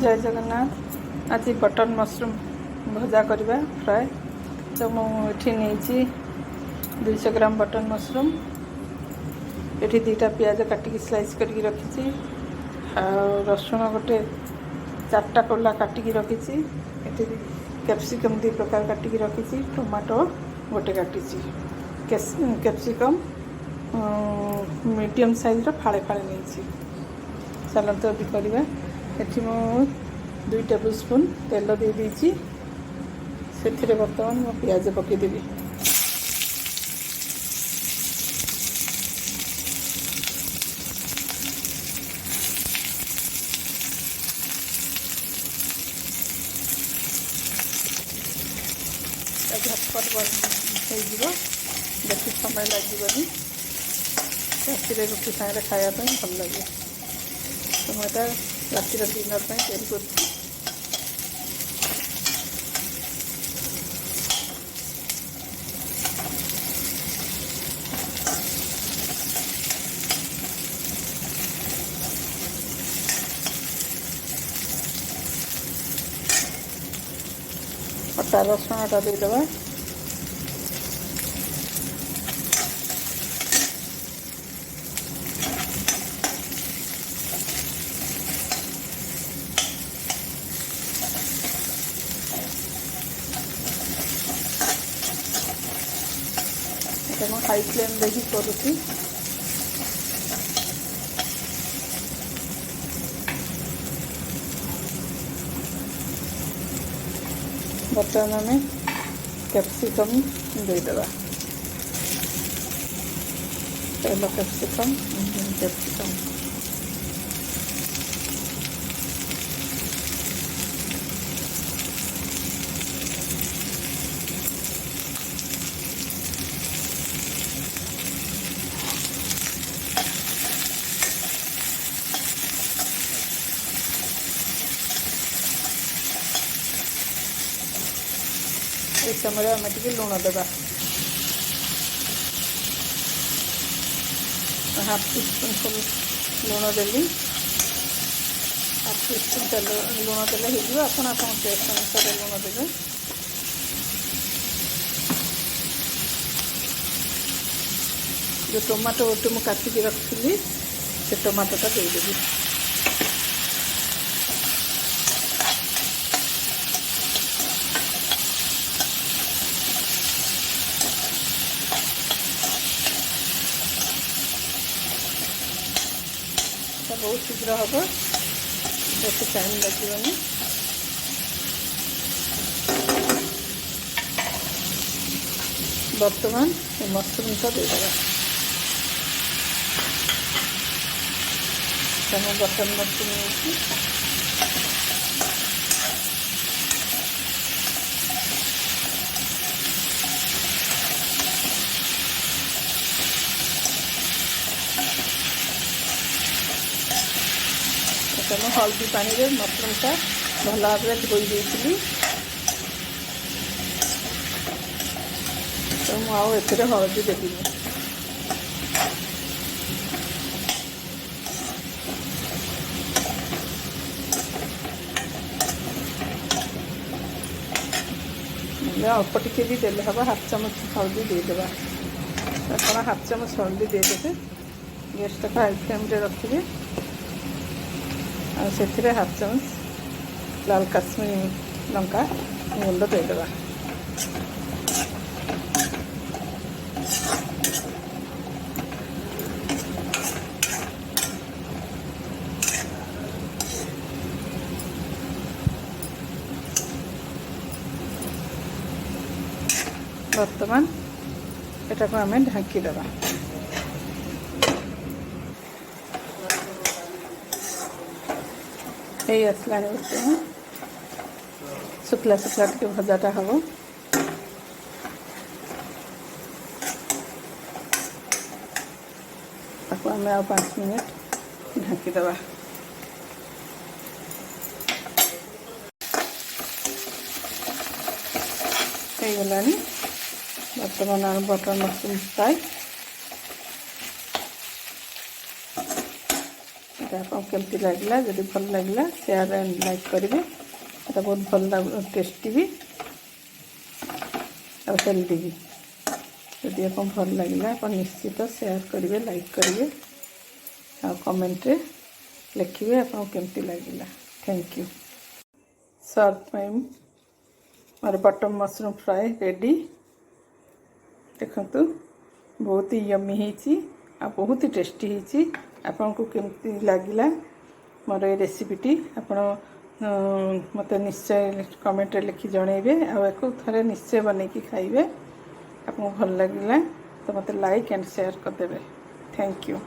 जय जगन्नाथ। आज button mushroom भजा करवा फ्राए। तो मुझे नहीं 200 ग्राम बटन मशरूम, ये दुईटा पियाज काटिकी स्लाइस करके रखी, रसुण गोटे 4टा कोला काटिकी रखी, कैप्सिकम 2 प्रकार काटिकी रखी, टमाटो गोटे काटी, कैप्सिकम मीडियम साइज फाड़े फाड़े नहीं। चलते अभी करवा। ये मु 2 टेबल स्पून तेल दे देती, से बर्तमान मो पियाज पकईदेवी। झटपट हो बेसी समय लगे, राति रुटी सागे खायापी भल लगे। तो मुझे रातिर डिनर तैयारी कर। अटा रसुणटा देदेबा, हाई फ्लेम रे ही करुँची। बर्तमान आम कैप्सिकम देदेबा, तेल कैप्सिकम कैप्सिकम इस समय आम टे लुण देवा, 1/2 टीस्पून लुण देली, 1/2 टीस्पून तेल लुण देले हो। आप टेस्ट अनुसार लुण देवे। जो टमाटो गोटे मुझे काटिकी रखी से टमाटोटा देदेवी। बहुत शीघ्र हम, बेस टाइम लगे। बर्तमान मशरूम तो देदेगा, बटन मशरूम नहीं हल्दी पानी रे मशरूमटा भल भाव धोई देती। तो मुझे हल्दी देवी। अल्प टिके भी देले हम, 1/2 चामच हल्दी देदेबा। आप 1/2 चामच हल्दी देदेवे। गैस टाक हाई फ्लेम रे रखिए। से 1/2 चामच लाल काश्मीरी लंका गुंड देदेबा। बर्तमान एटा को आम ढांकी देवा। यही आसला शुक्ला शुक्ला टे भजाटा हम। आम 5 मिनट ढांकी देवा। गलानी बर्तमान बटन मशरूम फ्राए आपको केमती लगला जदि भल लगला शेयर एंड लाइक करेंगे। ये बहुत भल टेस्टी भी और हेल्दी भी। जदि आपको भल लगला आप निश्चित शेयर करेंगे लाइक करेंगे और कमेंट रे लिखिए आपको केमती लगला। Thank you. Serve time more button mushroom fry ready. देखु बहुत ही यमी होती आ बहुत ही टेस्टी होती। आपन को केमती लगला मोर ये रेसिपीटी आपण मत निश्चय कमेंट लिखि जनइबे आ थे निश्चय बनैकी खाइबे। आपको भल लगला तो मत लाइक एंड शेयर करदेवे। Thank you.